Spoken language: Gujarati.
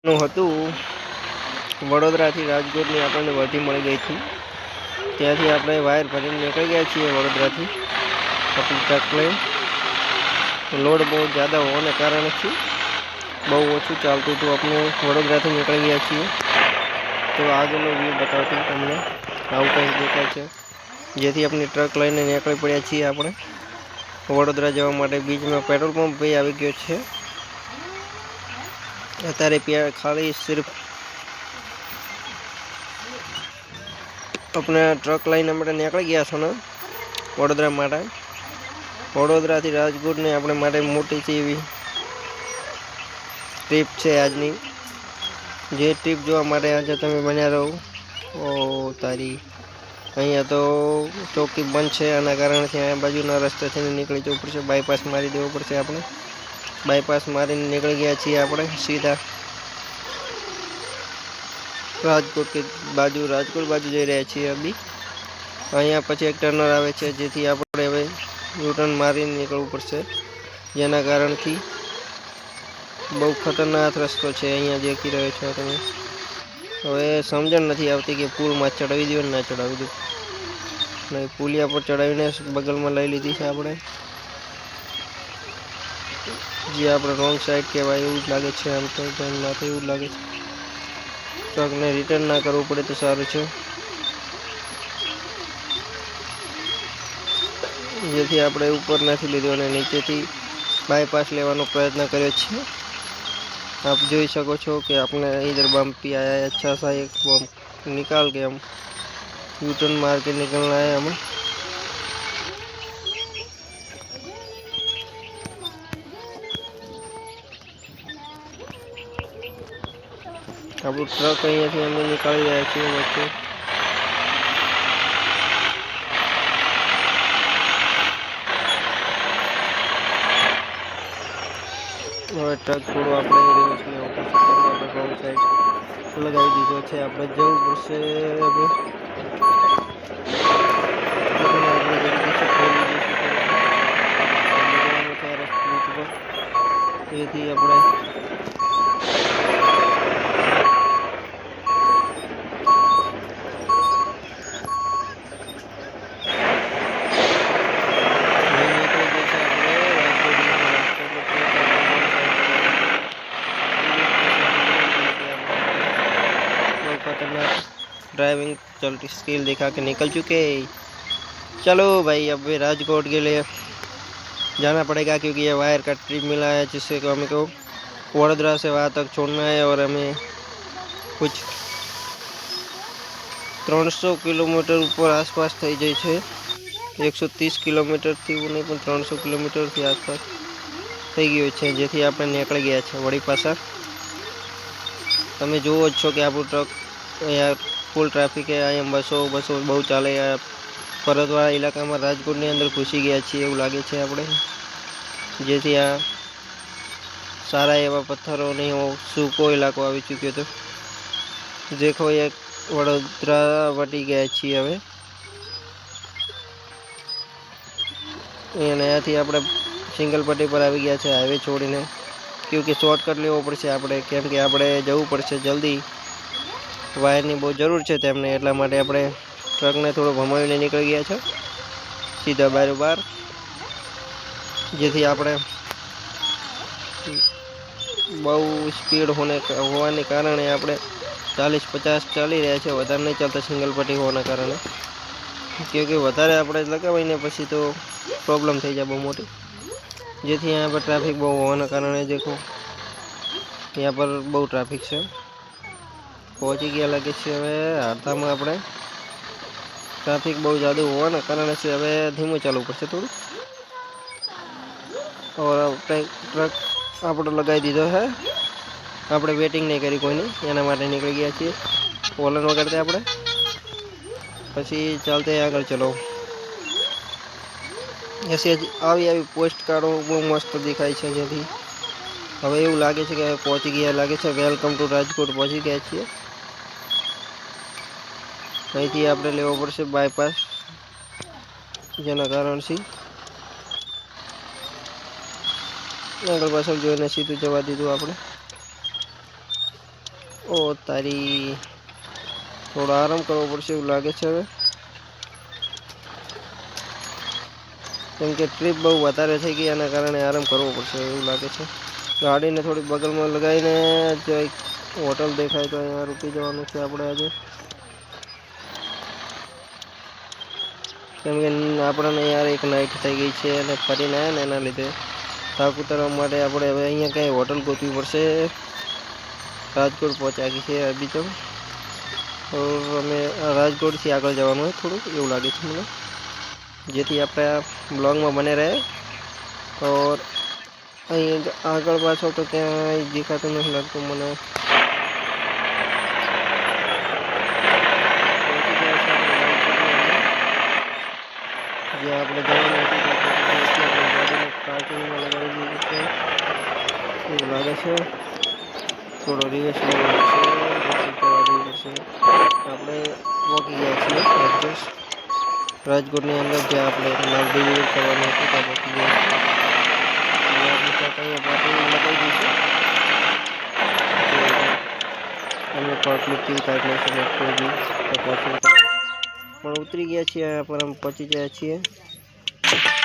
નું હતું વડોદરાથી રાજકોટની આપણને વર્ધી મળી ગઈ હતી. ત્યાંથી આપણે વાયર ભરીને નીકળી ગયા છીએ વડોદરાથી આપણી ટ્રક લઈને. લોડ બહુ ज़्यादा હોવાને કારણથી બહુ ઓછું ચાલતું હતું. આપણે વડોદરાથી નીકળી ગયા છીએ. તો આગળનો વ્યૂ બતાવતી તમને આવું કંઈક દેખાય છે. જેથી આપણી ટ્રક લઈને નીકળી પડ્યા છીએ આપણે વડોદરા જવા માટે. બીચમાં પેટ્રોલ પંપ ભાઈ આવી ગયો છે. અત્યારે ખાલી સિર્ફ આપણે ટ્રક લઈને આપણે નીકળી ગયા છો ને વડોદરા માટે. વડોદરાથી રાજકોટની આપણે માટે મોટી છે એવી ટ્રીપ છે આજની. જે ટ્રીપ જોવા માટે આજે તમે બન્યા રહો. ઓ તારી અહીંયા તો ચોકી બંધ છે. આના કારણથી આ બાજુના રસ્તેથી નીકળી જવું પડશે. બાયપાસ મારી દેવું પડશે. આપણે બાયપાસ મારીને નીકળી ગયા છીએ આપણે સીધા રાજકોટ બાજુ જઈ રહ્યા છીએ. અભી અહીંયા પછી એક ટર્નર આવે છે, જેથી આપણે હવે યુટર્ન મારીને નીકળવું પડશે. જેના કારણથી બહુ ખતરનાક રસ્તો છે અહીંયા દેખી રહ્યો છો તમે. હવે સમજણ નથી આવતી કે પુલમાં ચડાવી દો ના ચડાવી દો. નહીં, પુલિયા પર ચડાવીને બગલમાં લઈ લીધી છે આપણે. જે આપણે રોંગ સાઈડ કહેવાય એવું જ લાગે છે. આમ તો ના એવું જ લાગે છે. ટ્રકને રિટર્ન ના કરવું પડે તો સારું છે, જેથી આપણે ઉપર નથી લીધું અને નીચેથી બાયપાસ લેવાનો પ્રયત્ન કર્યો છે. आप જોઈ શકો છો कि आपने इधर बम्प भी आया है अच्छा सा एक बम्प निकाल के हम यू टर्न मार के निकलना है हमें. આપણું ટ્રક અહીંયાથી અમે નીકાળી રહ્યા છીએ વચ્ચે. હવે ટ્રક થોડું આપણે રિવર્સ લેવો પડશે. આપણે રોંગ સાઈડ લગાવી દીધો છે. આપણે જવું પડશે હવે તેથી આપણે ड्राइविंग चलती स्किल दिखा के निकल चुके. चलो भाई अब राजकोट के लिए जाना पड़ेगा, क्योंकि ये वायर का ट्रिप मिला है जिससे कि हमें को वडोदरा से वहाँ तक छोड़ना है. और हमें कुछ 300 किलोमीटर ऊपर आसपास થઈ જાય છે. 130 કિલોમીટરથી નહીં પણ 300 કિલોમીટરથી આસપાસ થઈ ગયું છે, જેથી આપણે નીકળી ગયા છે વળી પાછા. તમે જુઓ જ છો કે આપણું ટ્રક અહીંયા ફૂલ ટ્રાફિક છે. અહીંયા બસો બહુ ચાલે. પર્વતવાળા ઇલાકામાં રાજકોટની અંદર ઘૂસી ગયા છીએ એવું લાગે છે આપણે, જેથી આ સારા એવા પથ્થરો નહીં સૂકો ઇલાકો આવી ચૂક્યો હતો. દેખો એક વડોદરા વટી ગયા છીએ હવે. અહીંયાથી આપણે સિંગલ પટ્ટી પર આવી ગયા છે હાઈવે છોડીને, ક્યોંકि શોર્ટકટ લેવો પડશે આપણે, કેમ કે આપણે જવું પડશે જલ્દી. વાયરની બહુ જરૂર છે તેમને, એટલા માટે આપણે ટ્રકને થોડો ભમાવીને નીકળી ગયા છે સીધા બારોબાર, જેથી આપણે બહુ સ્પીડ હોવાને કારણે આપણે 40-50 ચાલી રહ્યા છે. વધારે નહીં ચાલતા સિંગલ પટ્ટી હોવાના કારણે, क्योंकि વધારે આપણે લગાવીને પછી તો પ્રોબ્લેમ થઈ જાય બહુ મોટી. જેથી यहाँ पर ट्रैफिक બહુ હોવાના કારણે देखो यहाँ पर બહુ ટ્રાફિક છે. પહોંચી ગયા લાગે છે હવે હાથામાં. આપણે ટ્રાફિક બહુ ज़्यादा હોવાના કારણે છે હવે ધીમું ચાલવું પડશે થોડું. और આપણે ટ્રક આપણે લગાવી દીધો છે. આપણે વેટિંગ નહીં કરી કોઈની, એના માટે નીકળી ગયા છીએ હોલન વગાડતે આપણે. પછી ચાલતે આગળ ચલો. એસી આવી પોસ્ટ કાર્ડો બહુ મસ્ત દેખાય છે, જેથી હવે એવું લાગે છે કે પહોંચી ગયા લાગે છે. વેલકમ ટુ રાજકોટ પહોંચી ગયા છીએ. અહીંથી આપણે લેવો પડશે બાયપાસ, જેના કારણથી આગળ પાછળ જોઈને સીધું જવા દીધું આપણે. ઓ તારી, થોડો આરામ કરવો પડશે એવું લાગે છે હવે, કેમ કે ટ્રીપ બહુ વધારે થઈ ગઈ એના કારણે આરામ કરવો પડશે એવું લાગે છે. ગાડીને થોડી બગલમાં લગાવીને જો એક હોટલ દેખાય તો અહીંયા રૂકી જવાનું છે આપણે આજે, કેમ કે આપણને યાર એક નાઇટ થઈ ગઈ છે અને ફરીને આવ્યા ને એના લીધે થાક ઉતારવા માટે આપણે હવે અહીંયા કંઈ હોટલ ગોતવી પડશે. રાજકોટ પહોંચ્યા છે અભી તો, અમે રાજકોટથી આગળ જવાનું હોય થોડુંક એવું લાગે છે મને, જેથી આપણે આ બ્લોગમાં બને રહે. ઓર અહીં આગળ પાછળ તો ક્યાંય દેખાતું નથી લાગતું મને. જ્યાં આપણે જવાનું હતું ત્યાં ગાડીને પાર્કિંગમાં લગાવી દીધું છે એવું લાગે છે. થોડો રિવર્સ લેવો પડશે, રિવર્સ કરવા દેવું પડશે. આપણે પહોંચી ગયા છીએ એડજસ્ટ રાજકોટની અંદર, જ્યાં આપણે માલ ડિલિવરી કરવાનું હતું ત્યાં પહોંચી ગયા છીએ. હવે આપણે ત્યાં અહીંયા પાર્કિંગ લગાવી દઈશું. અમે પાર્કિંગ કેવી કાઢી લઈશું કોઈ બી તો પહોંચી પણ ઉતરી ગયા છીએ, અહીંયા પર અમે પહોંચી ગયા છીએ.